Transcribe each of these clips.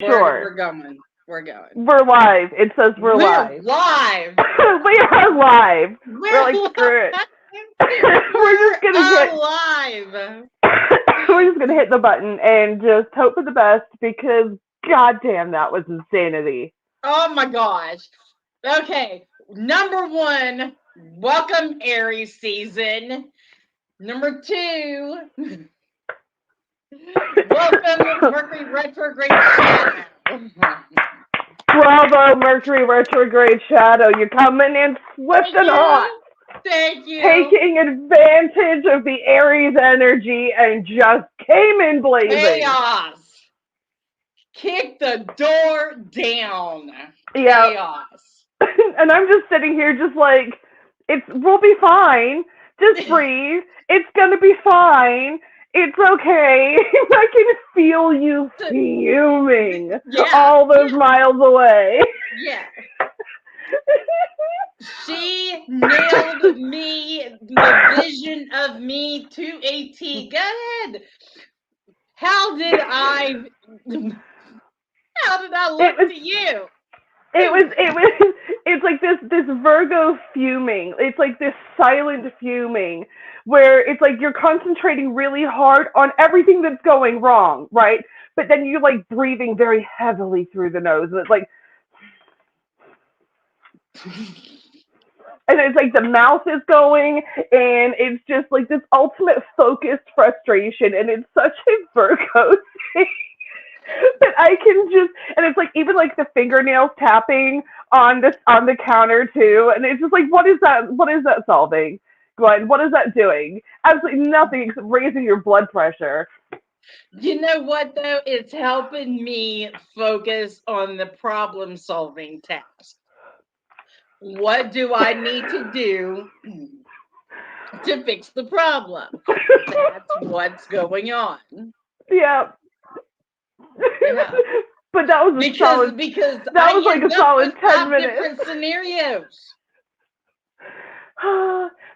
Sure. We're going. We're going. We're live. It says we're We're live. live. We are live. We're We're like, screw it. live. We're just We're gonna hit. alive. We're just gonna hit the button and just hope for the best because goddamn, that was insanity. Oh my gosh. Okay. Number one, welcome Aries season. Number two, welcome Mercury retrograde shadow. Bravo, Mercury retrograde shadow. You're coming in swift and hot. Thank you. Taking advantage of the Aries energy and just came in blazing. Chaos. Kick the door down. Yeah. Chaos. And I'm just sitting here just like, we'll be fine. Just breathe. It's gonna be fine. It's okay. I can feel you fuming all those miles away. Yeah. She nailed me, the vision of me to a T. Go ahead. How did I look to you? It's like this Virgo fuming. It's like this silent fuming where it's like you're concentrating really hard on everything that's going wrong, right? But then you're like breathing very heavily through the nose. And it's like, and it's like the mouth is going, and it's just like this ultimate focused frustration, and it's such a Virgo thing. That I can just, and it's like even like the fingernails tapping on the counter too, and it's just like, what is that solving, Gwen? What is that doing? Absolutely nothing except raising your blood pressure. You know what though? It's helping me focus on the problem solving task. What do I need to do to fix the problem? That's what's going on. Yeah. But that was a solid. Because that was like a solid 10 minutes. Different scenarios.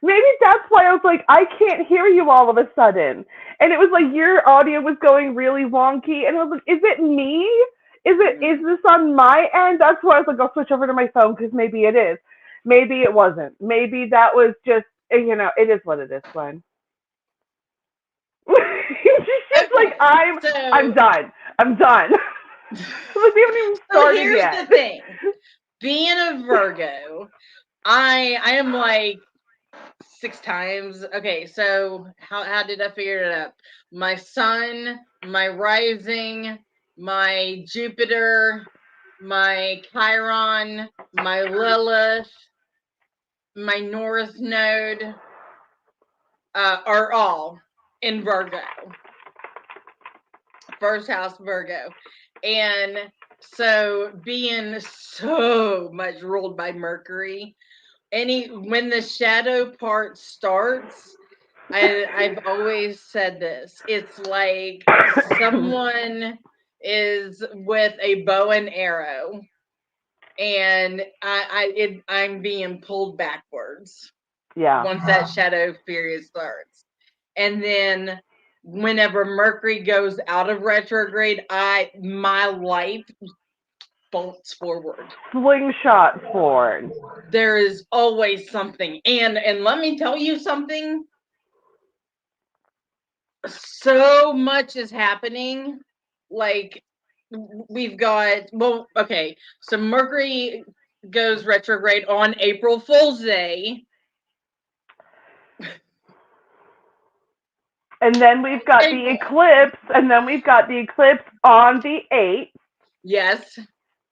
Maybe that's why I was like, I can't hear you all of a sudden. And it was like your audio was going really wonky, and I was like, is it me? Is this on my end? That's why I was like, I'll switch over to my phone because maybe it is. Maybe it wasn't. Maybe that was just, it is what it is, Glenn. She's like, I'm done. We haven't even started here's yet. The thing. Being a Virgo, I am like 6 times. Okay, so how did I figure it out? My sun, my rising, my Jupiter, my Chiron, my Lilith, my North node are all in Virgo. First house Virgo. And so being so much ruled by Mercury, when the shadow part starts, I've always said this. It's like someone is with a bow and arrow, and I'm being pulled backwards. Yeah. Once that shadow period starts, and then whenever Mercury goes out of retrograde, my life bolts forward. Slingshot forward. There is always something. And let me tell you something. So much is happening. Like we've got, so Mercury goes retrograde on April Fool's Day. And then we've got the eclipse, and then we've got the eclipse on the 8th. Yes.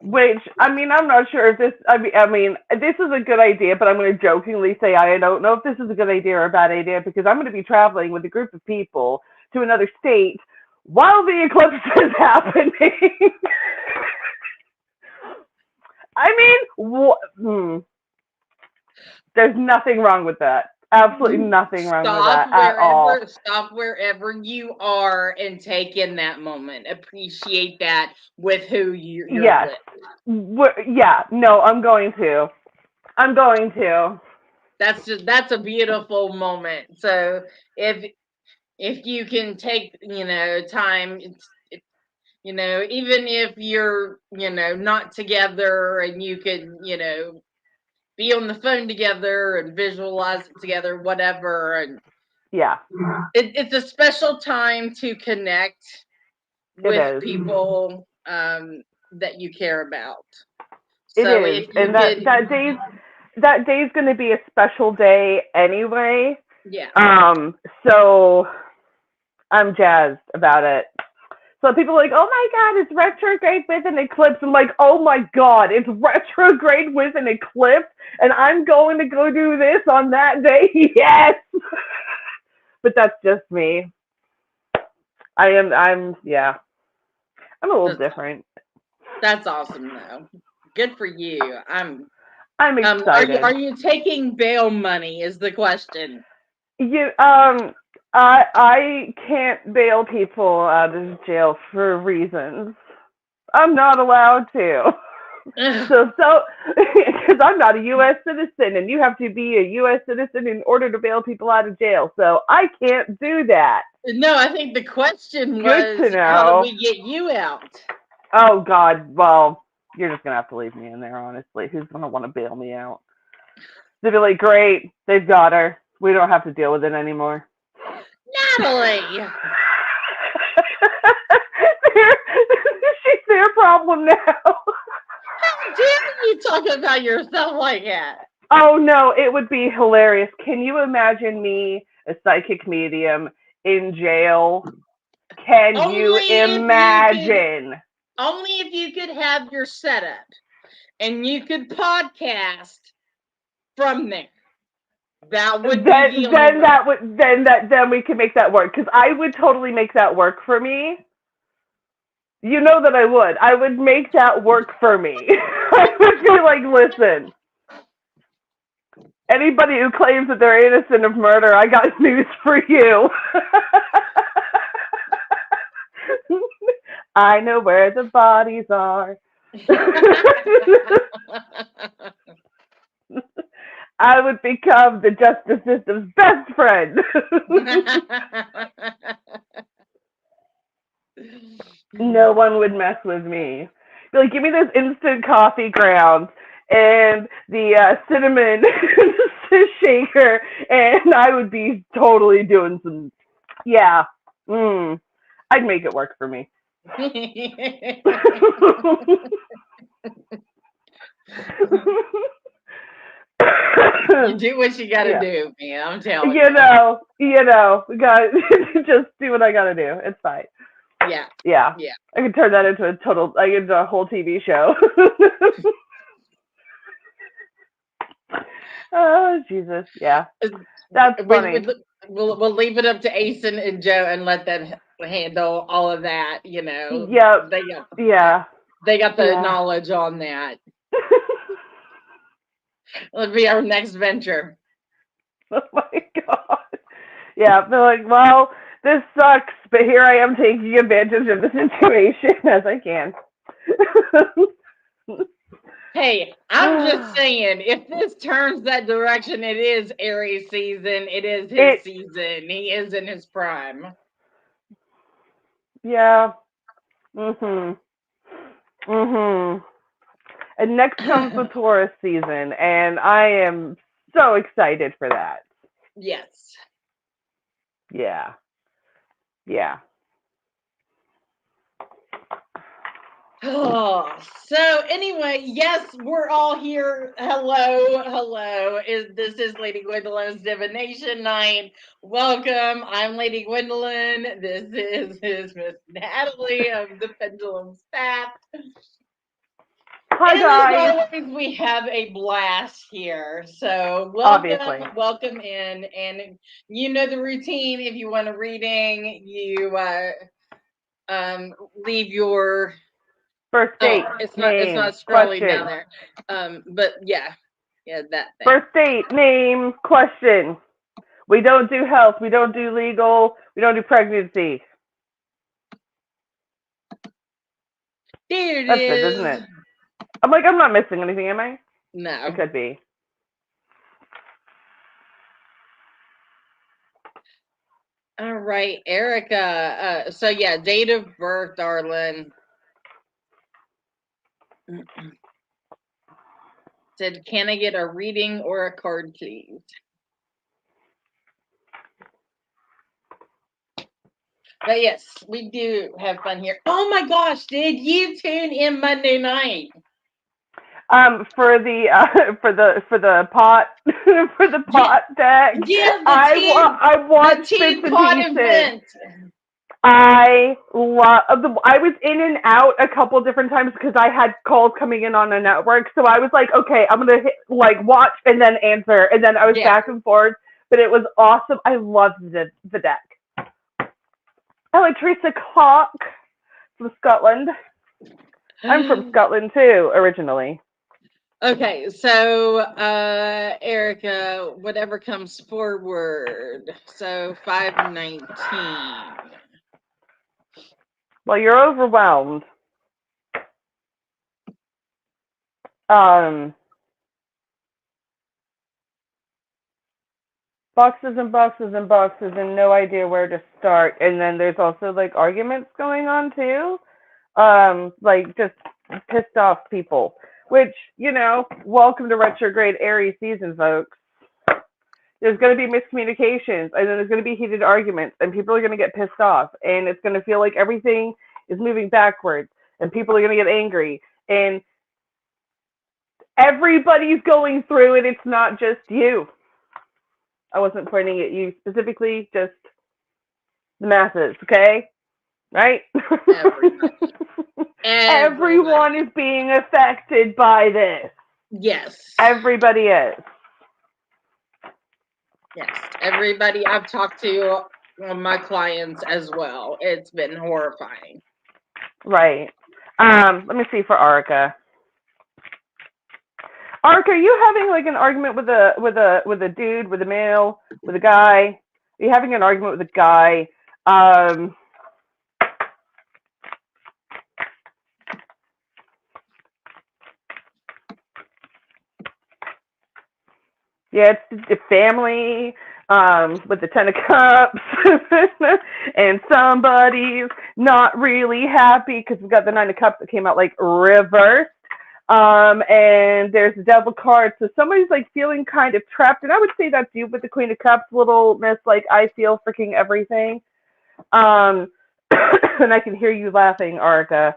Which, I mean, I'm not sure if this, I mean, this is a good idea, but I'm going to jokingly say I don't know if this is a good idea or a bad idea, because I'm going to be traveling with a group of people to another state while the eclipse is happening. I mean, there's nothing wrong with that. Absolutely nothing wrong with that at all. Stop wherever you are and take in that moment. Appreciate that with who you're with. Yeah, no, I'm going to. That's a beautiful moment. So if you can take, time, Even if you're, not together and you could, be on the phone together and visualize it together, whatever. And yeah, it's a special time to connect it with is. people that you care about. It So is, if you and could, that day's going to be a special day anyway. yeah. So I'm jazzed about it. So people are like, oh my God, it's retrograde with an eclipse. I'm like, oh my God, it's retrograde with an eclipse, and I'm going to go do this on that day. Yes. But that's just me. Yeah. I'm a little different. That's awesome, though. Good for you. I'm excited. Are you taking bail money? Is the question. I can't bail people out of jail for reasons. I'm not allowed to. So, because I'm not a U.S. citizen, and you have to be a U.S. citizen in order to bail people out of jail. So I can't do that. No, I think the question was, how do we get you out? Oh God, well, you're just gonna have to leave me in there, honestly. Who's gonna want to bail me out? They'd be like, great, they've got her. We don't have to deal with it anymore. Natalie! She's their problem now. How dare you talk about yourself like that? Oh no, it would be hilarious. Can you imagine me, a psychic medium, in jail? Can you imagine? Only if you could have your setup and you could podcast from there. That would be then we can make that work, because I would totally make that work for me. You know that I would. I would make that work for me. I would be like, listen, anybody who claims that they're innocent of murder, I got news for you. I know where the bodies are. I would become the justice system's best friend. No one would mess with me. Be like, give me those instant coffee grounds and the cinnamon shaker, and I would be totally doing some. Yeah, I'd make it work for me. You do what you gotta do, man. I'm telling you. Gotta just do what I gotta do. It's fine. Yeah. I could turn that into a whole TV show. Oh Jesus, yeah. That's funny. We'll leave it up to Ace and Joe and let them handle all of that. Yep. They got the knowledge on that. It'll be our next venture. Oh my God. Yeah, they're like, well, this sucks, but here I am taking advantage of the situation as I can. Hey, I'm just saying, if this turns that direction, it is Aries season. It is his season. He is in his prime. Yeah. And next comes the Taurus season, and I am so excited for that. Yes. Yeah. Oh, so anyway, yes, we're all here. Hello. This is Lady Gwendolyn's Divination Night. Welcome. I'm Lady Gwendolyn. This is Miss Natalie of the Pendulum Staff. Hi guys. As always, we have a blast here. So welcome in, and you know the routine. If you want a reading, you leave your first date. It's name, not scrolling question. down there. But yeah, that thing. First date, name, question. We don't do health. We don't do legal. We don't do pregnancy. That's it, isn't it? I'm like, I'm not missing anything, am I? No. It could be. All right, Erica. So yeah, date of birth, darling. Said, can I get a reading or a card, please? But yes, we do have fun here. Oh my gosh, did you tune in Monday night? For the pot for the Yeah, pot deck, yeah, the teen I the watched bits teen and pot pieces. event. I was in and out a couple different times because I had calls coming in on a network. So I was like, okay, I'm gonna watch and then answer, and then I was Yeah. back and forth. But it was awesome. I loved the deck. Oh, and Teresa Clark from Scotland. I'm from Scotland too, originally. Okay, so Erica, whatever comes forward. So 519. Well, you're overwhelmed. Um, boxes and boxes and boxes and no idea where to start. And then there's also like arguments going on too. Like just pissed off people. Which, welcome to retrograde Aries season, folks. There's going to be miscommunications, and then there's going to be heated arguments, and people are going to get pissed off, and it's going to feel like everything is moving backwards, and people are going to get angry, and everybody's going through it. It's not just you. I wasn't pointing at you specifically, just the masses, okay? Right? Everybody. Everyone is being affected by this. Yes. Everybody is. Yes. Everybody I've talked to, my clients as well. It's been horrifying. Right. Let me see for Arica. Arica, are you having like an argument with a dude, with a male, with a guy? Are you having an argument with a guy? Yeah, it's a family with the Ten of Cups, and somebody's not really happy because we've got the Nine of Cups that came out like reversed. And there's the Devil card, so somebody's like feeling kind of trapped, and I would say that's you with the Queen of Cups, little miss. Like I feel freaking everything. And I can hear you laughing, Arica.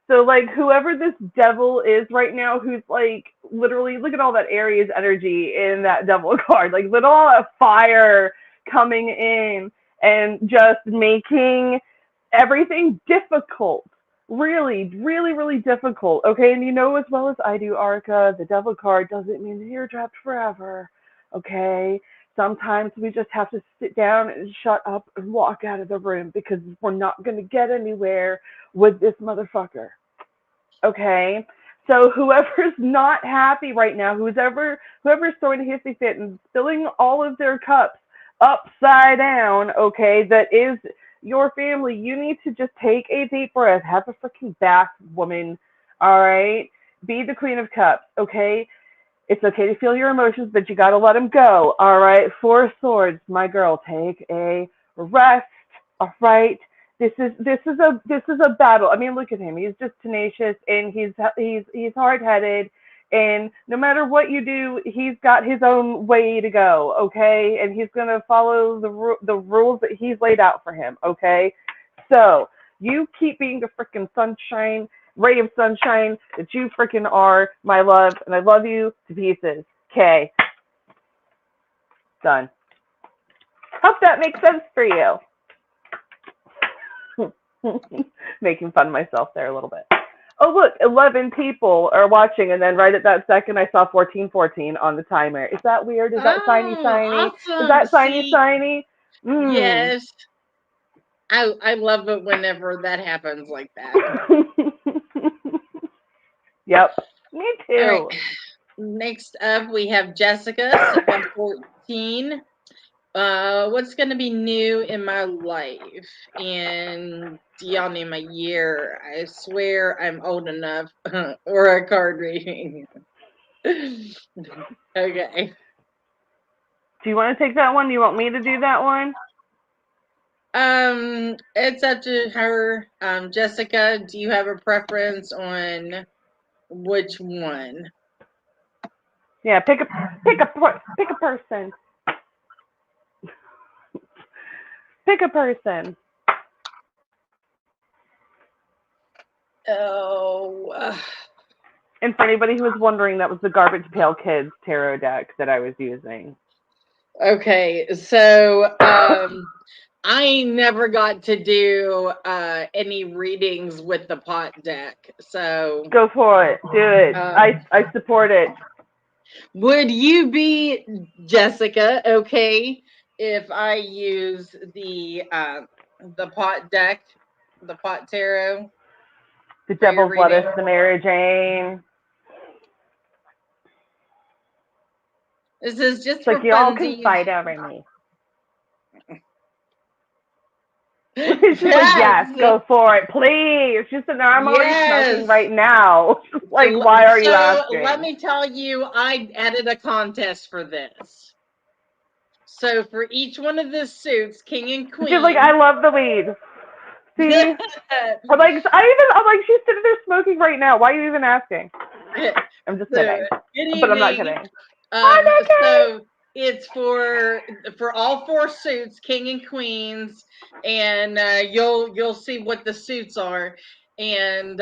So like whoever this devil is right now, who's like literally look at all that Aries energy in that devil card, like look at all that fire coming in and just making everything difficult. Really, really, really difficult. Okay, and you know as well as I do, Arica, the devil card doesn't mean that you're trapped forever. Okay, sometimes we just have to sit down and shut up and walk out of the room because we're not going to get anywhere with this motherfucker. Okay? So whoever's not happy right now, whoever's throwing a hissy fit and spilling all of their cups upside down, okay, that is your family, you need to just take a deep breath. Have a freaking bath, woman. All right? Be the Queen of Cups, okay? It's okay to feel your emotions, but you got to let them go. All right? Four of Swords, my girl, take a rest. All right? This is a battle. I mean, look at him. He's just tenacious and he's hard-headed, and no matter what you do, he's got his own way to go, okay? And he's going to follow the rules that he's laid out for him, okay? So, you keep being the freaking sunshine, ray of sunshine that you freaking are, my love, and I love you to pieces. Okay. Done. Hope that makes sense for you. Making fun of myself there a little bit. Oh, look, 11 people are watching, and then right at that second, I saw 1414 on the timer. Is that weird? Is that signy? Awesome. Is that See, signy? yes. I love it whenever that happens like that. Yep. Me too. All right. Next up, we have Jessica, 714. What's going to be new in my life? And do y'all name a year? I swear I'm old enough. Or a card reading. Okay. Do you want to take that one? Do you want me to do that one? It's up to her. Jessica, do you have a preference on which one? Yeah, pick a person. Pick a person. Oh, And for anybody who was wondering, that was the Garbage Pail Kids tarot deck that I was using. okay. So, I never got to do any readings with the pot deck. So, Go for it. Do it. I support it. would you be, Jessica, okay, if I use the pot deck, the pot tarot The for your Devil's Lettuce, reading? the Mary Jane. This is just It's like for y'all can funsies. fight over me. She's like, yes, Yes, go for it, please. She said, no, I'm already smoking yes. right now. Like, why are you So asking? let me tell you, I added a contest for this. So for each one of the suits, king and queen. She's like, I love the weed. See? I'm like, she's sitting there smoking right now. Why are you even asking? I'm just kidding. Good But I'm not evening. kidding. I'm not kidding. So it's for all four suits, king and queens, and you'll see what the suits are. And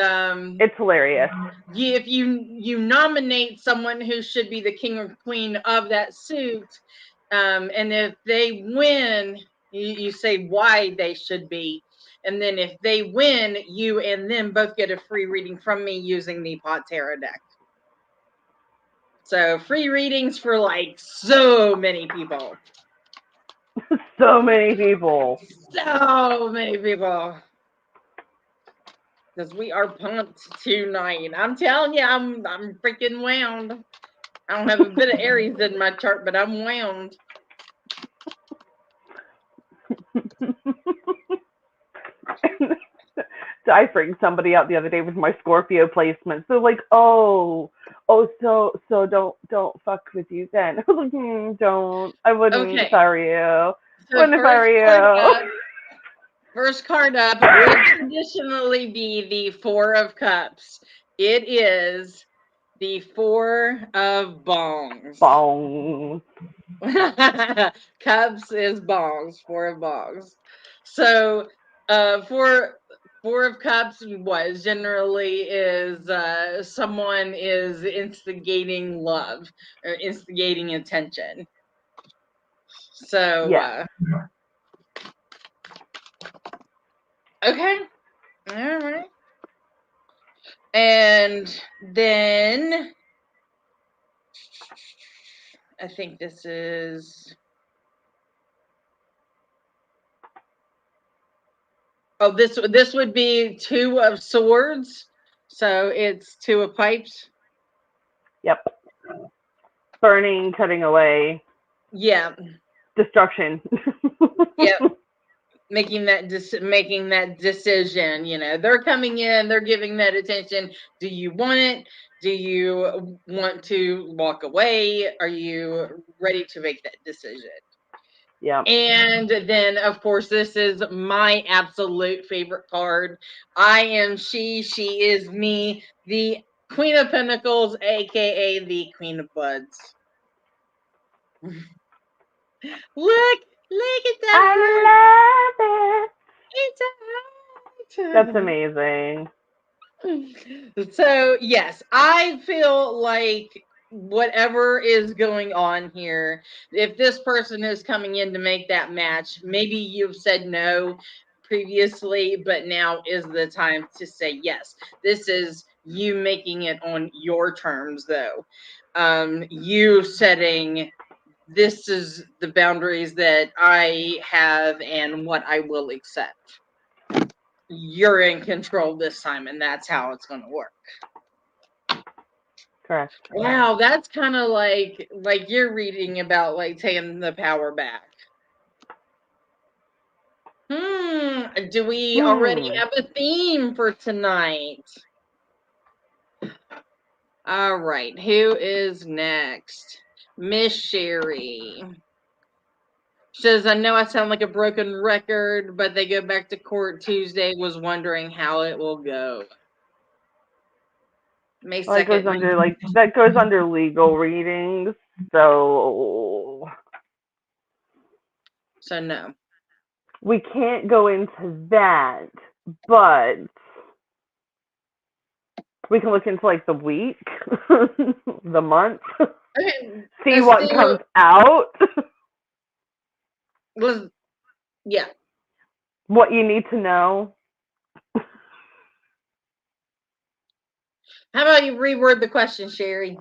It's hilarious. if you nominate someone who should be the king or queen of that suit, and if they win, you say why they should be. And then if they win, you and them both get a free reading from me using the Pot Tarot deck. So free readings for like so many people. So many people. So many people. Because we are pumped tonight. I'm telling you, I'm freaking wound. I don't have a bit of Aries in my chart, but I'm wound. I freaked somebody out the other day with my Scorpio placement. So like, so don't fuck with you then. I was like, don't. I wouldn't Okay. if I were you. So Wouldn't if I were you. First card up would traditionally be the Four of Cups. It is the Four of Bongs. Bong. Cups is bongs, Four of Bongs. So, Four of Cups was generally is someone is instigating love or instigating attention. So, Yeah. Okay. All right. And then I think this is. Oh, this would be Two of Swords. So it's Two of Pipes. Yep. Burning, cutting away. Yeah. Destruction. Yep. Making that decision. You know, they're coming in, they're giving that attention. Do you want it? Do you want to walk away? Are you ready to make that decision? Yeah. And then, of course, this is my absolute favorite card. I am she is me, the Queen of Pentacles, aka the Queen of Buds. Look at that. I love it. It's a That's amazing. So, yes, I feel like whatever is going on here, if this person is coming in to make that match, maybe you've said no previously, but now is the time to say yes. This is you making it on your terms, though. You setting this is the boundaries that I have and what I will accept. You're in control this time, and that's how it's going to work. Correct. Wow, that's kind of like you're reading about like taking the power back. Do we already have a theme for tonight? All right, who is next? Miss Sherry. Says, I know I sound like a broken record, but they go back to court Tuesday. Was wondering how it will go. May Well, second. that goes under legal readings. So No. we can't go into that, but we can look into like the week, the month, Okay. see what comes out. Yeah. What you need to know. How about you reword the question, Sherry?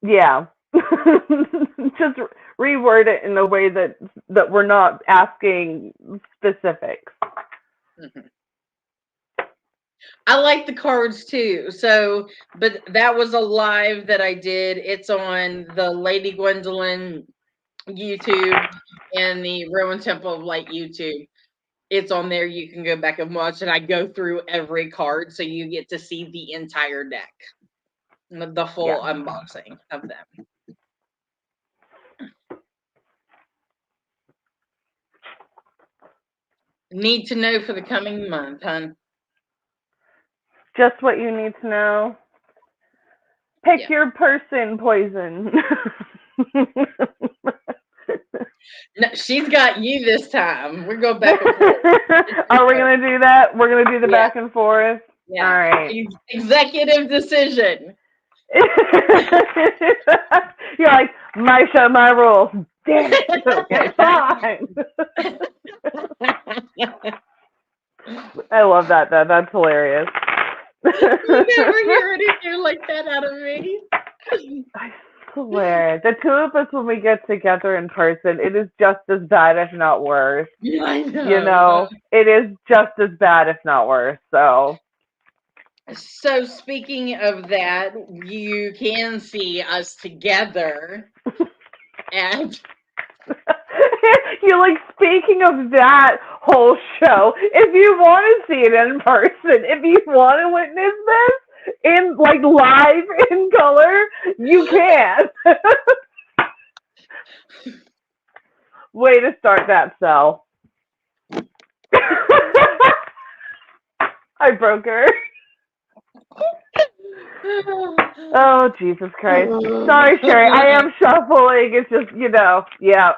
Yeah. Just reword it in a way that we're not asking specifics. Mm-hmm. I like the cards too. So, but that was a live that I did. It's on the Lady Gwendolyn YouTube and the Roman Temple of Light YouTube. It's on there. You can go back and watch, and I go through every card so you get to see the entire deck, the full unboxing of them. Need to know for the coming month, hon. Just what you need to know. Pick your person, Poison. No, she's got you this time. We're going back and forth. Are we going to do that? We're going to do the back and forth? Yeah. All right. Executive decision. You're like, my show, my rules. Damn it. Okay, fine. I love that, though. That's hilarious. You never hear anything like that out of me. I swear. The two of us, when we get together in person, it is just as bad, if not worse. I know. You know, it is just as bad, if not worse. So speaking of that, you can see us together. And you're like, speaking of that whole show, if you want to see it in person, if you want to witness this in like live in color, you can. Way to start that cell. I broke her. Oh, Jesus Christ. Sorry, Sherry. I am shuffling. It's just, yeah.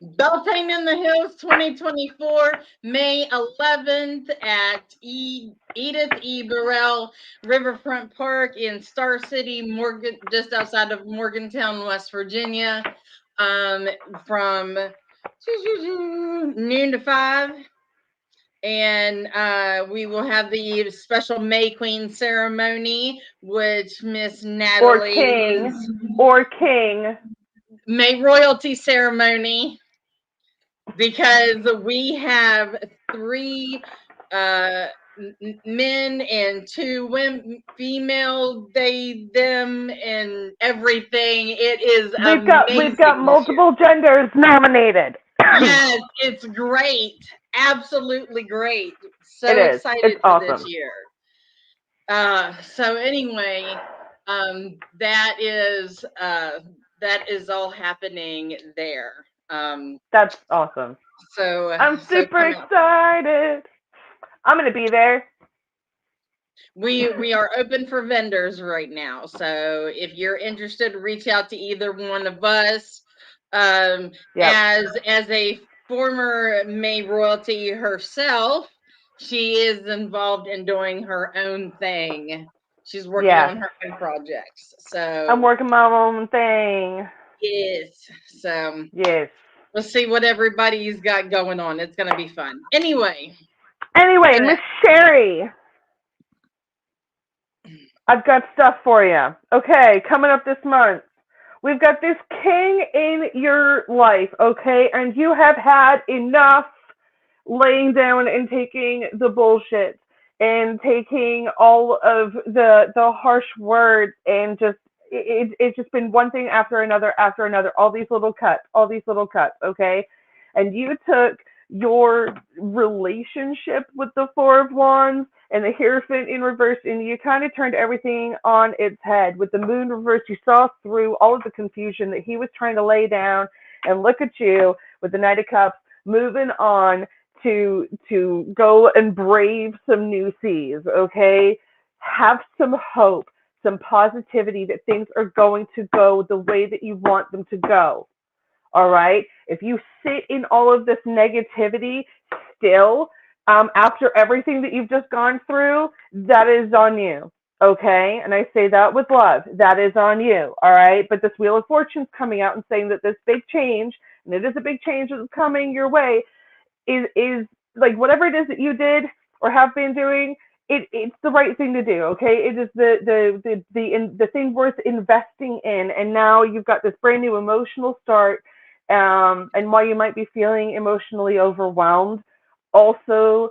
Beltane in the Hills 2024, May 11th at Edith E. Burrell Riverfront Park in Star City, just outside of Morgantown, West Virginia, from noon to 5. And we will have the special May Queen ceremony, which Miss Natalie or King May royalty ceremony, because we have 3 men and 2 women, female, they, them, and everything. It is we've got multiple genders nominated. Yes, it's great. Absolutely great. So excited for awesome. this year. So anyway, that is all happening there. That's awesome. So I'm super excited. I'm gonna be there. We are open for vendors right now. So if you're interested, reach out to either one of us. As a former May royalty herself, she is involved in doing her own thing. She's working on her own projects. So I'm working my own thing. Yes. So yes. We'll see what everybody's got going on. It's gonna be fun. Anyway, Miss Sherry, I've got stuff for you. Okay, coming up this month. We've got this king in your life, okay? And you have had enough laying down and taking the bullshit and taking all of the harsh words, and just it's just been one thing after another, all these little cuts, okay? And you took your relationship with the Four of Wands and the Hierophant in reverse, and you kind of turned everything on its head. With the Moon reversed, you saw through all of the confusion that he was trying to lay down, and look at you with the Knight of Cups moving on to go and brave some new seas, okay? Have some hope, some positivity that things are going to go the way that you want them to go. All right. If you sit in all of this negativity still, after everything that you've just gone through, that is on you. Okay. And I say that with love. That is on you. All right. But this Wheel of Fortune's coming out and saying that this big change, and it is a big change that's coming your way, is like whatever it is that you did or have been doing, it's the right thing to do, okay? It is the thing worth investing in, and now you've got this brand new emotional start, and while you might be feeling emotionally overwhelmed, also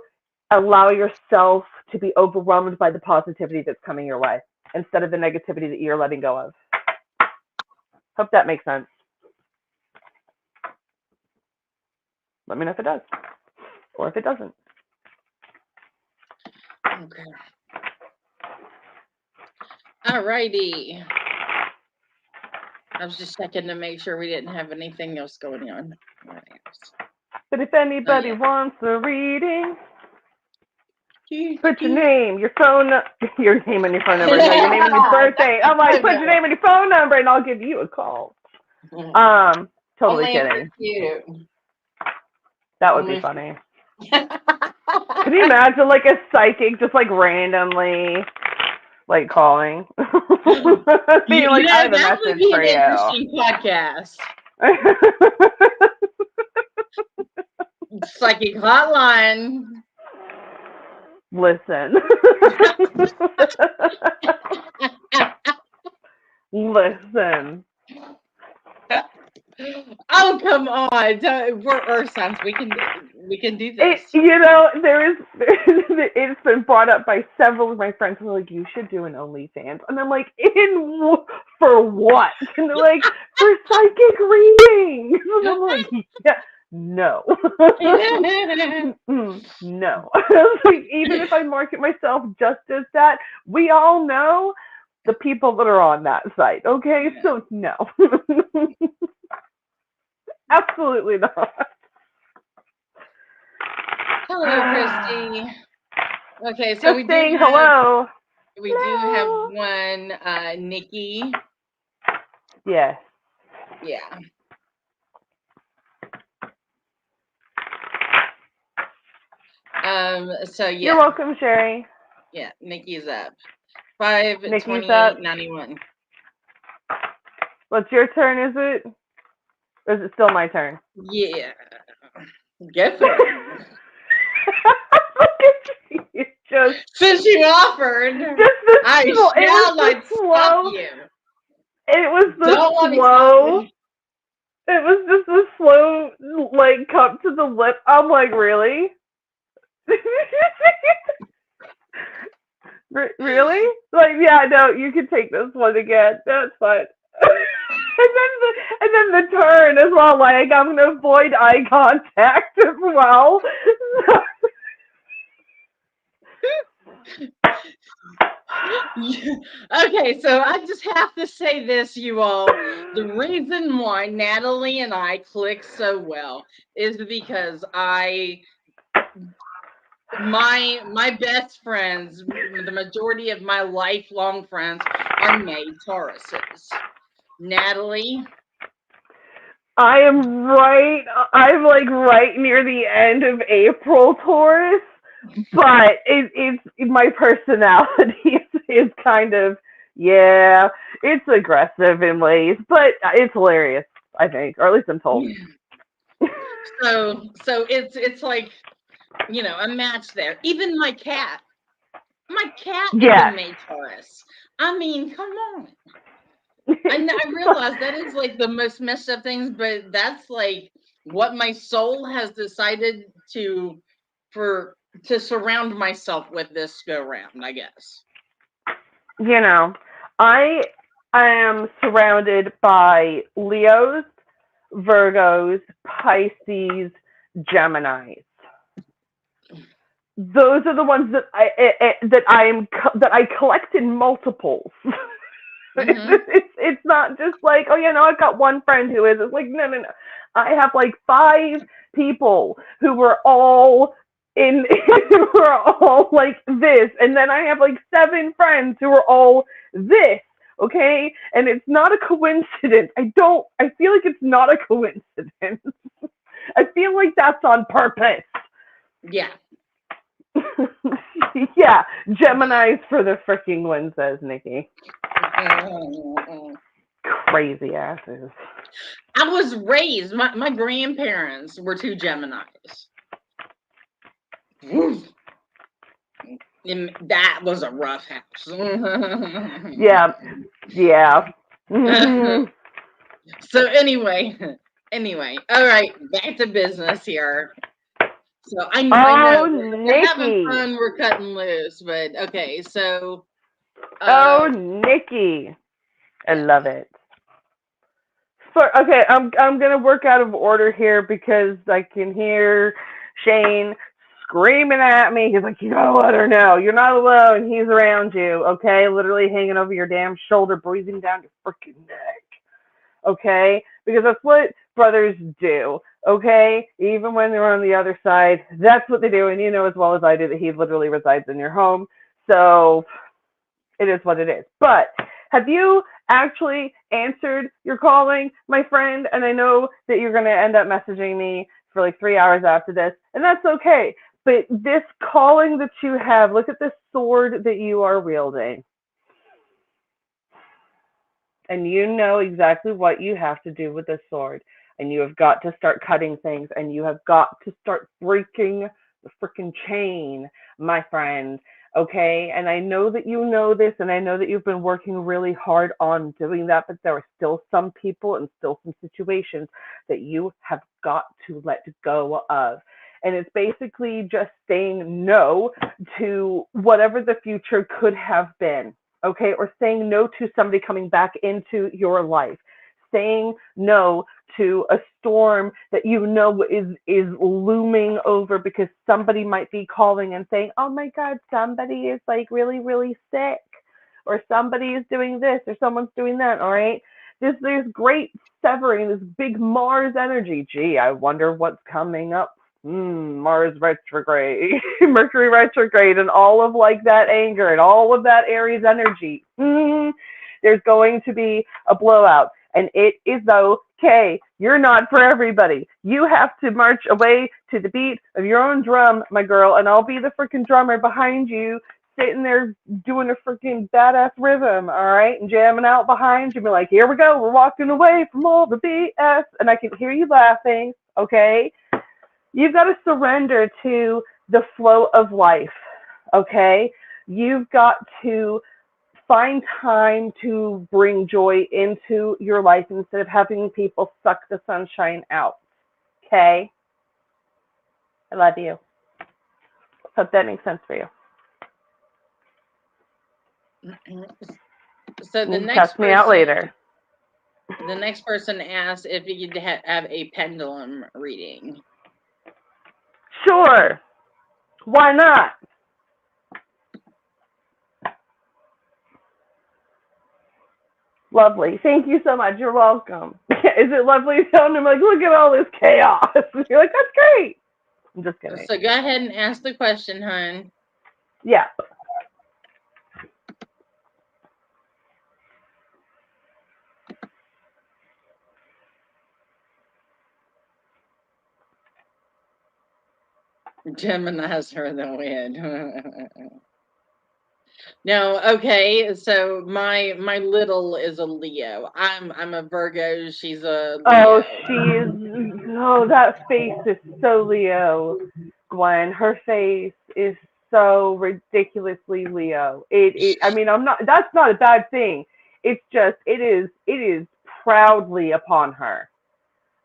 allow yourself to be overwhelmed by the positivity that's coming your way instead of the negativity that you're letting go of. Hope that makes sense. Let me know if it does, or if it doesn't. Okay. Alrighty. I was just checking to make sure we didn't have anything else going on. Right. But if anybody wants a reading, put your name, your phone, your name and your phone number. No, your name and your birthday. I'm like, put your name and your phone number, and I'll give you a call. Totally kidding. That would be funny. Can you imagine like a psychic just like randomly like calling? Being like, I have a message for you. That would be an interesting podcast. Psychic hotline. Listen. Listen. Oh, come on. We're Earth signs. We can do this. It's been brought up by several of my friends who are like, you should do an OnlyFans. And I'm like, for what? And they're like, for psychic readings. And I'm like, yeah, no. No. Like, even if I market myself just as that, we all know the people that are on that site. Okay, so no. Absolutely not. Hello, Christy. Okay, so just we saying do have, hello. We do have one, Nikki. Yes. Yeah. So yeah. You're welcome, Sherry. Yeah, Nikki's up. 5/28/91. What's your turn, is it? Or is it still my turn? Yeah. Get for it. Just since you offered, I shall not stop you. It was the slow. It was just a slow, like, cup to the lip. I'm like, really? Really? Like, yeah, no, you can take this one again. That's fine. and then the turn as well. Like, I'm gonna avoid eye contact as well. Okay, so I just have to say this, you all. The reason why Natalie and I click so well is because my best friends, the majority of my lifelong friends are May Tauruses. Natalie? I'm like right near the end of April, Taurus, but it's my personality is kind of, yeah, it's aggressive in ways, but it's hilarious, I think, or at least I'm told. So it's like, you know, a match there. Even my cat is a May Taurus. I mean, come on. I realize that is like the most messed up things, but that's like what my soul has decided to surround myself with this go round, I guess. You know, I am surrounded by Leos, Virgos, Pisces, Geminis. those are the ones that I collect in multiples. Mm-hmm. It's not just like, oh yeah, no, I've got one friend who is. It's like, no, no, no. I have like 5 people who were all in who are all like this, and then I have like 7 friends who are all this. Okay, and it's not a coincidence. I feel like it's not a coincidence. I feel like that's on purpose. Yeah. Yeah, Gemini's for the freaking win, says Nikki. Crazy asses. I was raised, my grandparents were 2 Geminis. And that was a rough house. Yeah, yeah. Mhm. So anyway, all right, back to business here. So I know Oh, we're having Nikki. fun, we're cutting loose, but okay, so Oh, Nikki. I yeah. love it. Okay, I'm gonna work out of order here because I can hear Shane screaming at me. He's like, "You gotta let her know. You're not alone. He's around you. Okay, literally hanging over your damn shoulder, breathing down your freaking neck. Okay, because that's what brothers do. Okay, even when they're on the other side, that's what they do. And you know as well as I do that he literally resides in your home. So it is what it is. But have you actually answered your calling, my friend? And I know that you're going to end up messaging me for like 3 hours after this, and that's okay. But this calling that you have, look at this sword that you are wielding. And you know exactly what you have to do with this sword. And you have got to start cutting things, and you have got to start breaking the freaking chain, my friend. Okay, and I know that you know this, and I know that you've been working really hard on doing that, but there are still some people and still some situations that you have got to let go of. And it's basically just saying no to whatever the future could have been, okay, or saying no to somebody coming back into your life, saying no to a storm that you know is looming over because somebody might be calling and saying, "Oh my God, somebody is like really really sick, or somebody is doing this, or someone's doing that." All right, there's great severing, this big Mars energy. Gee, I wonder what's coming up. Mars retrograde, Mercury retrograde, and all of like that anger and all of that Aries energy. There's going to be a blowout, and it is okay. You're not for everybody. You have to march away to the beat of your own drum, my girl, and I'll be the freaking drummer behind you, sitting there doing a freaking badass rhythm, all right, and jamming out behind you, be like, "Here we go, we're walking away from all the BS," and I can hear you laughing, okay? You've got to surrender to the flow of life, okay? You've got to find time to bring joy into your life instead of having people suck the sunshine out, okay? I love you. Hope that makes sense for you. So the Test me out later. The next person asked if you could have a pendulum reading. Sure. Why not? Lovely. Thank you so much. You're welcome. Is it lovely telling him, like, look at all this chaos? You're like, that's great. I'm just kidding. So go ahead and ask the question, hon. Yeah. Gemini's her the win. No, okay. So my little is a Leo. I'm a Virgo. She's a Oh, Leo. that face is so Leo, Gwen. Her face is so ridiculously Leo. I mean, that's not a bad thing. It's just, it is proudly upon her.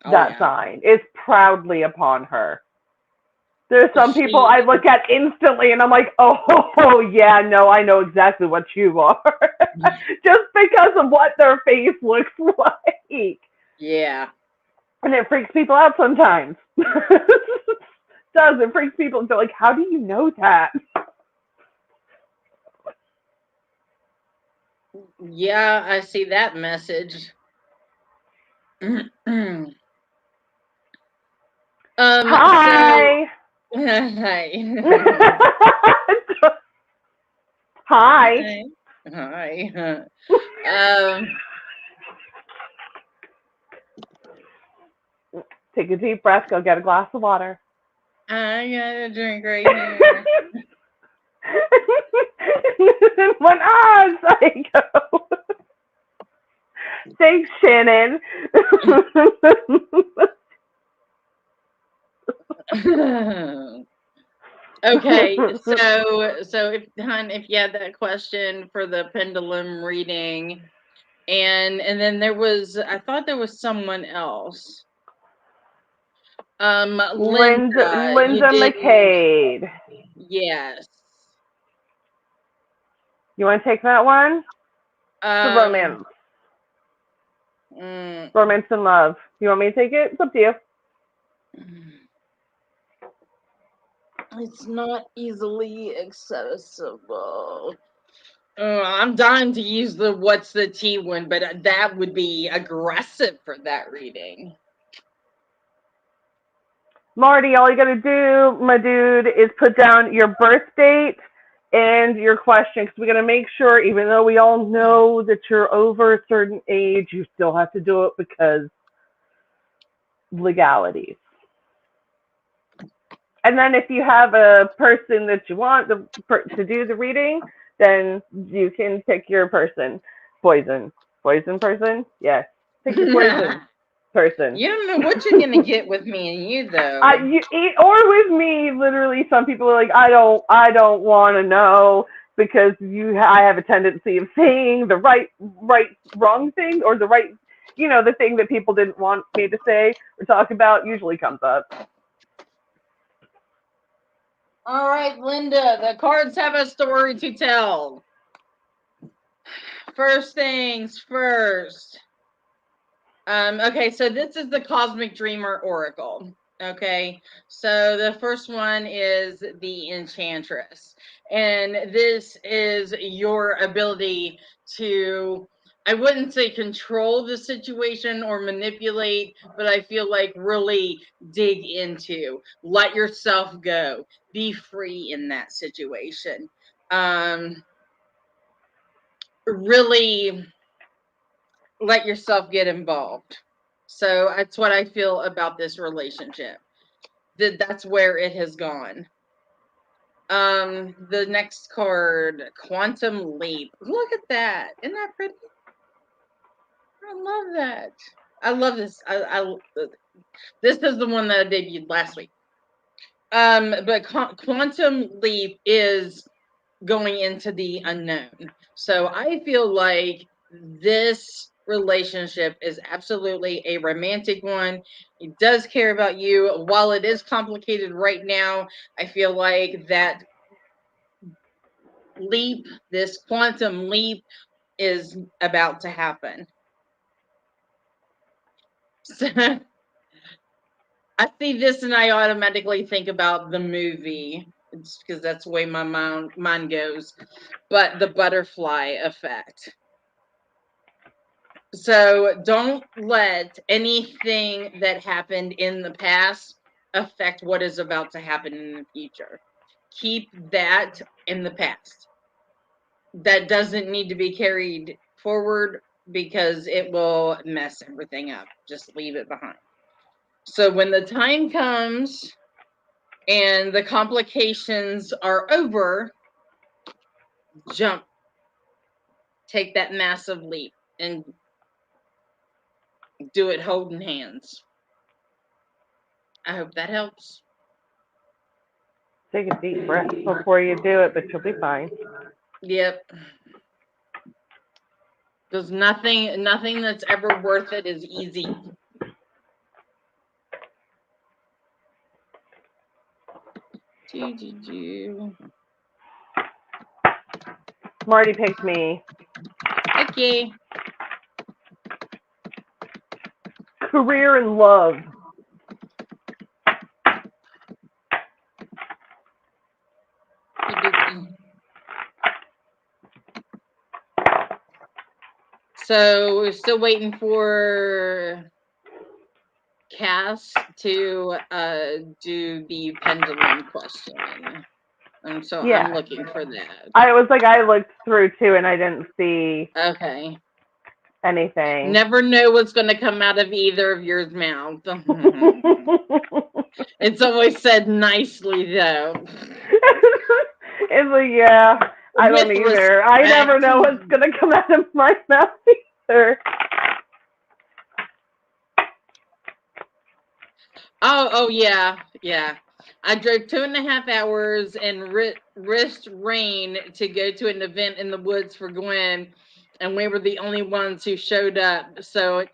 Oh That yeah. sign is proudly upon her. There's some people I look at instantly and I'm like, oh yeah, no, I know exactly what you are. Just because of what their face looks like. Yeah. And it freaks people out sometimes. does. It freaks people. They're like, how do you know that? Yeah, I see that message. Hi. Hi. Hi. Hi. Um, Take a deep breath. Go get a glass of water. I got a drink right here. When I go. Thanks, Shannon. Okay, so if you had that question for the pendulum reading, and then I thought there was someone else. Linda, you Linda didn't. McCade. Yes. You want to take that one? The Um. romance. mm, Romance and love. You want me to take it? It's up to you. It's not easily accessible. I'm dying to use the what's the T one, but that would be aggressive for that reading. Marty, all you got to do, my dude, is put down your birth date and your question, because we got to make sure, even though we all know that you're over a certain age, you still have to do it because legalities. And then if you have a person that you want to do the reading, then you can pick your person. Poison. Poison person? Yes. Pick your poison person. You don't know what you're gonna get with me and you though. Or with me, literally, some people are like, I don't want to know, because I have a tendency of saying the wrong thing, or the right, the thing that people didn't want me to say or talk about usually comes up. All right, Linda, the cards have a story to tell. First things first. Okay, so this is the Cosmic Dreamer Oracle. Okay, so the first one is the Enchantress, and this is your ability to, I wouldn't say control the situation or manipulate, but I feel like really dig into, let yourself go, be free in that situation. Really let yourself get involved. So that's what I feel about this relationship. That's where it has gone. The next card, Quantum Leap. Look at that. Isn't that pretty? I love that. I love this. This is the one that I debuted last week. But Quantum Leap is going into the unknown. So I feel like this relationship is absolutely a romantic one. He does care about you. While it is complicated right now, I feel like that leap, this quantum leap, is about to happen. So I see this and I automatically think about the movie. It's because that's the way my mind goes. But the butterfly effect. So don't let anything that happened in the past affect what is about to happen in the future. Keep that in the past. That doesn't need to be carried forward because it will mess everything up. Just leave it behind. So when the time comes and the complications are over, jump. Take that massive leap and do it holding hands. I hope that helps. Take a deep breath before you do it, but you'll be fine. Yep. Because nothing that's ever worth it is easy. Marty picked me. Okay. Career and love. So we're still waiting for Cass to do the pendulum question. So Yeah. I'm looking for that. I was like, I looked through too, and I didn't see Okay. anything. Never know what's going to come out of either of your mouth. It's always said nicely, though. It's like, yeah, I don't With either. I never respect. know what's gonna come out of my mouth either. Oh, yeah, yeah. I drove 2.5 hours and risked rain to go to an event in the woods for Gwen, and we were the only ones who showed up. So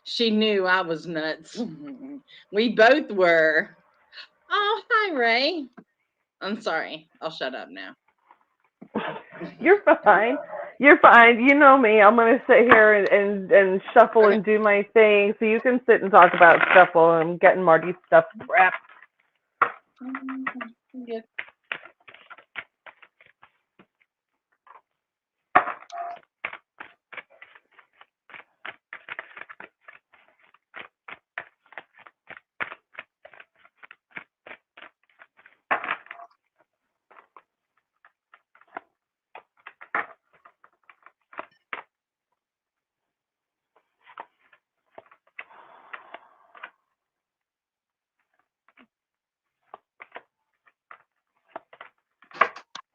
she knew I was nuts. We both were. Oh, hi, Ray. I'm sorry. I'll shut up now. You're fine. You're fine. You know me. I'm gonna sit here and shuffle Okay. and do my thing, so you can sit and talk about stuff while I'm getting Marty's stuff wrapped. Yeah.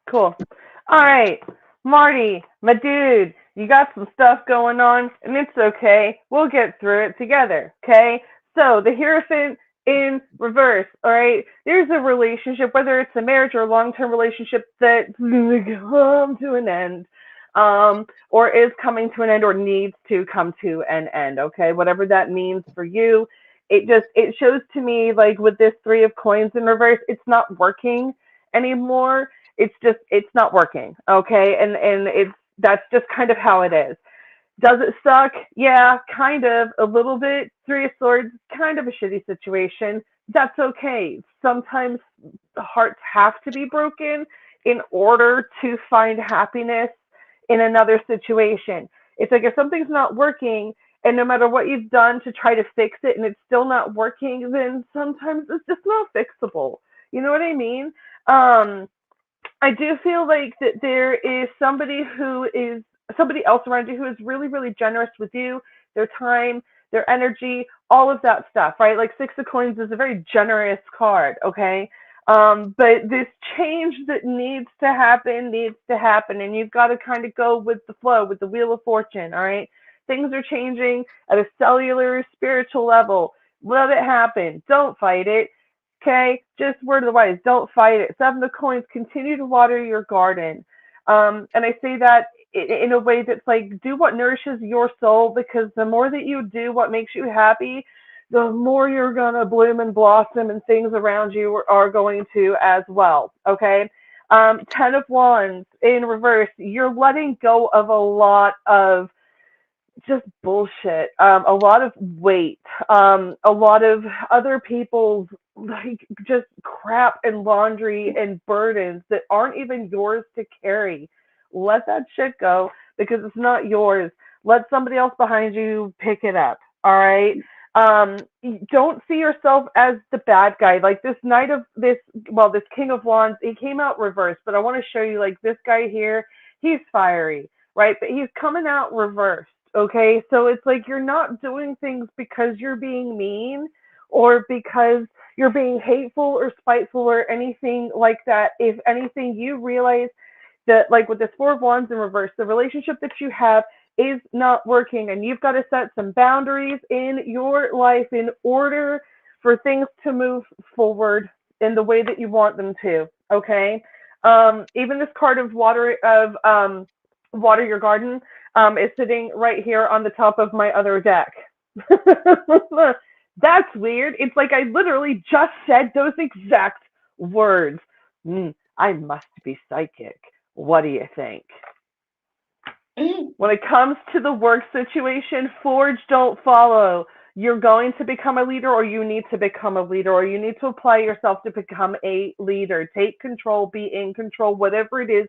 Cool. All right, Marty, my dude, you got some stuff going on, and it's okay. We'll get through it together, okay? So, the Hierophant in reverse, all right? There's a relationship, whether it's a marriage or a long-term relationship, that's come to an end, or is coming to an end, or needs to come to an end, okay? Whatever that means for you, it shows to me, like, with this Three of Coins in reverse, it's not working anymore. It's not working, okay? And that's just kind of how it is. Does it suck? Yeah, kind of, a little bit. Three of Swords, kind of a shitty situation. That's okay. Sometimes hearts have to be broken in order to find happiness in another situation. It's like if something's not working, and no matter what you've done to try to fix it and it's still not working, then sometimes it's just not fixable. You know what I mean? I do feel like that there is somebody else around you who is really, really generous with you, their time, their energy, all of that stuff, right? Like Six of Coins is a very generous card, okay? But this change that needs to happen, and you've got to kind of go with the flow, with the Wheel of Fortune, all right? Things are changing at a cellular, spiritual level. Let it happen. Don't fight it. Okay, just word of the wise, don't fight it. Seven of Coins, continue to water your garden. And I say that in a way that's like, do what nourishes your soul, because the more that you do what makes you happy, the more you're going to bloom and blossom, and things around you are going to as well. Okay. Ten of Wands in reverse, you're letting go of a lot of just bullshit, a lot of weight, a lot of other people's like just crap and laundry and burdens that aren't even yours to carry. Let that shit go, because it's not yours. Let somebody else behind you pick it up. All right. Don't see yourself as the bad guy. Like this Knight of this King of Wands, he came out reversed, but I want to show you, like, this guy here, he's fiery, right? But he's coming out reversed. Okay, so it's like you're not doing things because you're being mean, or because you're being hateful or spiteful or anything like that. If anything, you realize that, like with this Four of Wands in reverse, the relationship that you have is not working, and you've got to set some boundaries in your life in order for things to move forward in the way that you want them to. Okay, even this card of water your garden is sitting right here on the top of my other deck. That's weird. It's like I literally just said those exact words. I must be psychic. What do you think? When it comes to the work situation, forge, don't follow. You're going to become a leader, or you need to become a leader, or you need to apply yourself to become a leader. Take control, be in control, whatever it is.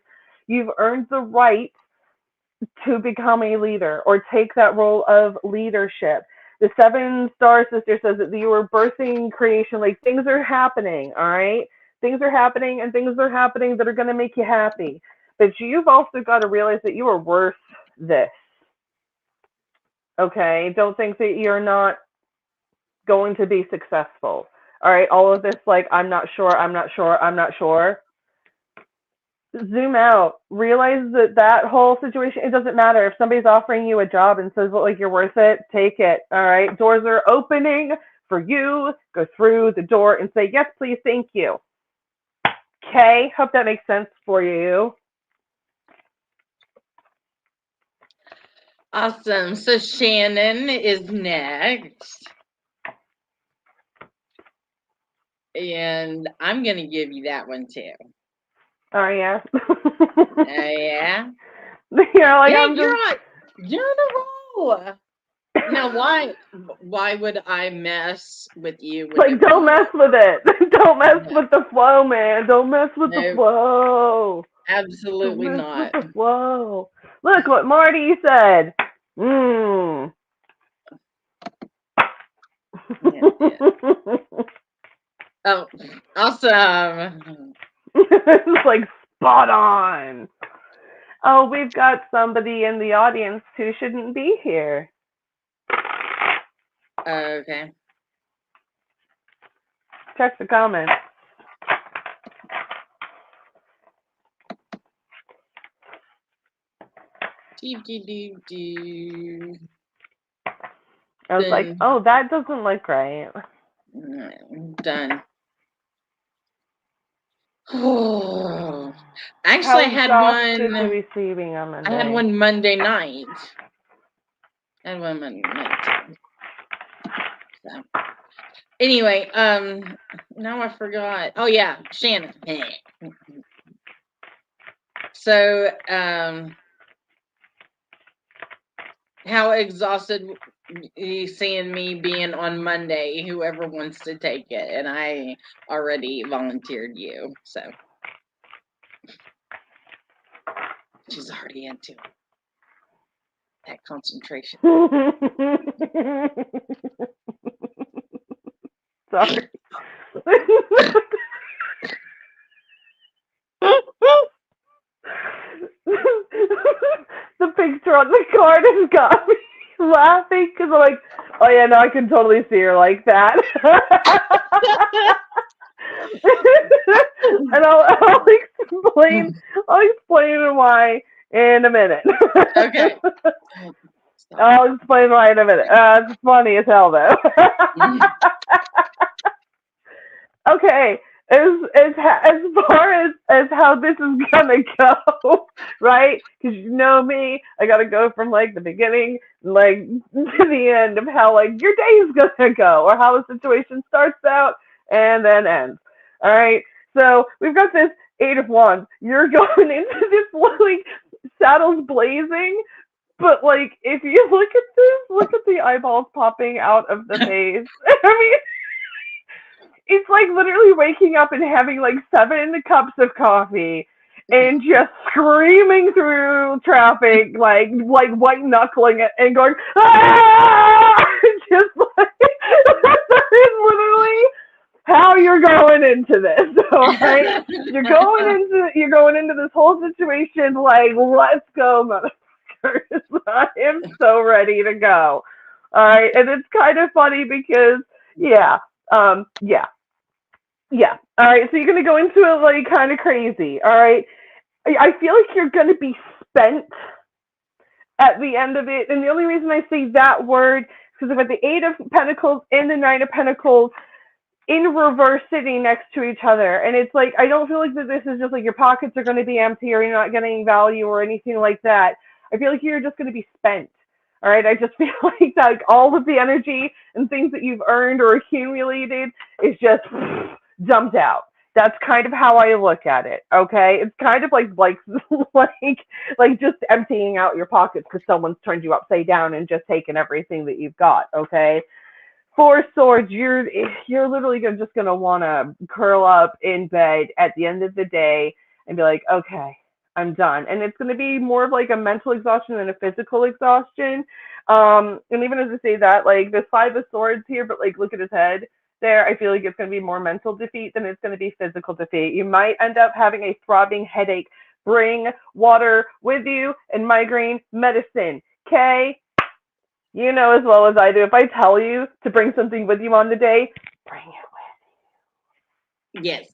You've earned the right to become a leader or take that role of leadership. The seven star sister says that you were birthing creation, like things are happening, all right? Things are happening and things are happening that are going to make you happy. But you've also got to realize that you are worth this. Okay? Don't think that you're not going to be successful. All right? All of this, like, I'm not sure, I'm not sure, I'm not sure. Zoom out. Realize that that whole situation, it doesn't matter. If somebody's offering you a job and says, well, like, you're worth it, take it. All right? Doors are opening for you. Go through the door and say, yes, please, thank you. Okay? Hope that makes sense for you. Awesome. So Shannon is next. And I'm going to give you that one too. Oh, yeah? Yeah. You're like, Yeah, I'm you're just... on. You're on a roll. Now, why would I mess with you? Like, don't mess with it. Don't mess with the flow, man. Don't mess with the flow. Absolutely Don't mess not. with the flow. Look what Marty said. Mmm. Yeah. Oh, awesome. It's like spot on. Oh, we've got somebody in the audience who shouldn't be here. Okay. Check the comments. I was like, oh, that doesn't look right. Done. Actually, I had one. Receiving on Monday. I had one Monday night. I had one Monday night. So. Anyway, now I forgot. Oh yeah, Shannon. So, how exhausted you seeing me being on Monday? Whoever wants to take it, and I already volunteered you, so she's already into it. That concentration. Sorry. The picture on the card has got me laughing because I'm like, oh yeah, no, I can totally see her like that. And I'll explain why in a minute. Okay. I'll explain why in a minute. It's funny as hell though. Okay. As far as how this is gonna go, right? Because you know me, I gotta go from like the beginning, like to the end of how like your day is gonna go, or how a situation starts out and then ends. All right. So we've got this 8 of Wands. You're going into this like saddles blazing, but like if you look at this, look at the eyeballs popping out of the face. I mean. It's like literally waking up and having like 7 cups of coffee and just screaming through traffic, like white knuckling it and going, ah! Just like that is literally how you're going into this. All right, you're going into this whole situation like, let's go, motherfuckers! I am so ready to go. All right, and it's kind of funny because yeah. All right. So you're going to go into it like kind of crazy. All right. I feel like you're going to be spent at the end of it. And the only reason I say that word is because I've got the 8 of Pentacles and the 9 of Pentacles in reverse sitting next to each other. And it's like, I don't feel like that this is just like your pockets are going to be empty or you're not getting value or anything like that. I feel like you're just going to be spent. All right, I just feel like all of the energy and things that you've earned or accumulated is just dumped out. That's kind of how I look at it. Okay, it's kind of like just emptying out your pockets because someone's turned you upside down and just taken everything that you've got. Okay, 4 Swords, you're literally just gonna want to curl up in bed at the end of the day and be like, okay, I'm done. And it's going to be more of like a mental exhaustion than a physical exhaustion. And even as I say that, like there's 5 of Swords here, but like look at his head there. I feel like it's going to be more mental defeat than it's going to be physical defeat. You might end up having a throbbing headache. Bring water with you and migraine medicine. Okay? You know as well as I do. If I tell you to bring something with you on the day, bring it with Yes.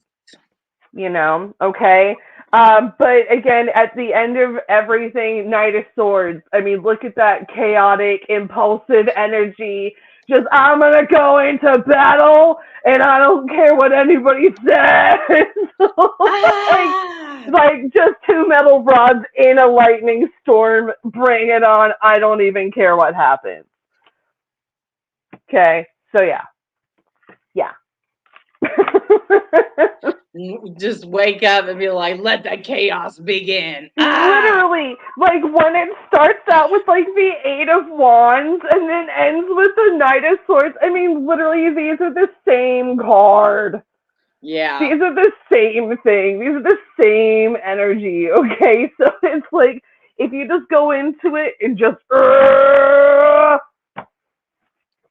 you, okay? But again, at the end of everything, Knight of Swords. I mean, look at that chaotic, impulsive energy. Just, I'm going to go into battle, and I don't care what anybody says. like, just 2 metal rods in a lightning storm. Bring it on. I don't even care what happens. Okay, so yeah. Just wake up and be like, let the chaos begin. Literally, like when it starts out with like the 8 of Wands and then ends with the Knight of Swords. I mean, literally, these are the same card. Yeah. These are the same thing. These are the same energy. Okay, so it's like if you just go into it and just,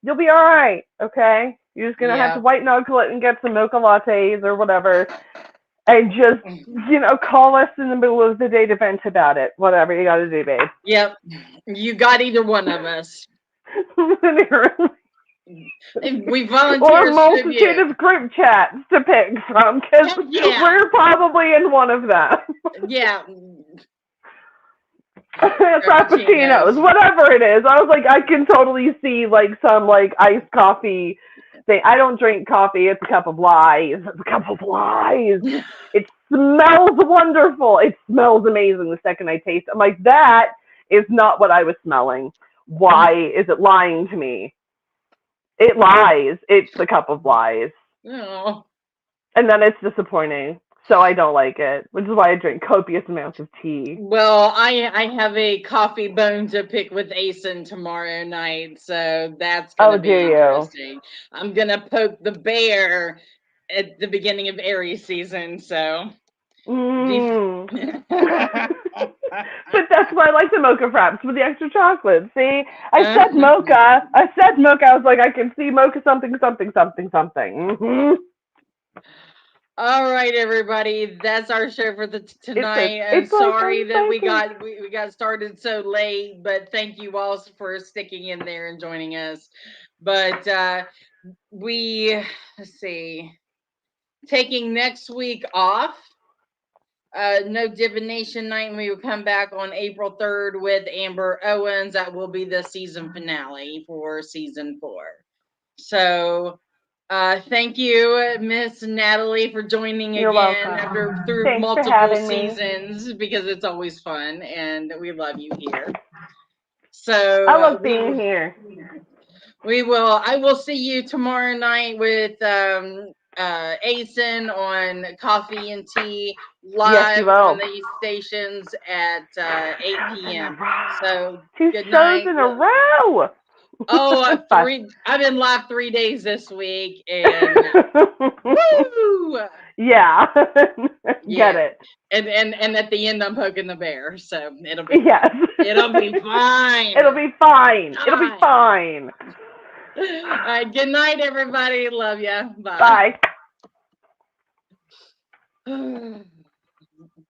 you'll be all right. Okay, you're just gonna have to white knuckle it and get some mocha lattes or whatever. And just, call us in the middle of the day to vent about it. Whatever you got to do, babe. Yep. You got either one of us. We volunteer. Or a multitude of group chats to pick from, because we're probably in one of them. Yeah. Frappuccinos, whatever it is. I was like, I can totally see like some like iced coffee thing. I don't drink coffee. It's a cup of lies. It's a cup of lies. It smells wonderful. It smells amazing the second I taste it. I'm like, that is not what I was smelling. Why is it lying to me? It lies. It's a cup of lies. Oh. And then it's disappointing. So I don't like it, which is why I drink copious amounts of tea. Well, I have a coffee bone to pick with Asen tomorrow night, so that's going to be interesting. I'm going to poke the bear at the beginning of Aries season, so. But that's why I like the mocha fraps with the extra chocolate. See, I said mocha. I was like, I can see mocha something. Mm-hmm. All right, everybody. That's our show for tonight. I'm sorry that we got started so late, but thank you all for sticking in there and joining us. But let's see, taking next week off. No divination night, and we will come back on April 3rd with Amber Owens. That will be the season finale for season 4. So thank you, Miss Natalie, for joining You're again welcome. through multiple seasons, because it's always fun and we love you here. So I love being here. I will see you tomorrow night with Asen on Coffee and Tea live on these stations at 8 p.m. So 2 good night. shows in a row. Oh, I've been live 3 days this week, and woo! Yeah. Get it. And at the end I'm poking the bear, so it'll be it'll be fine. It'll be fine. It'll be fine. All right, good night, everybody. Love ya. Bye. Bye.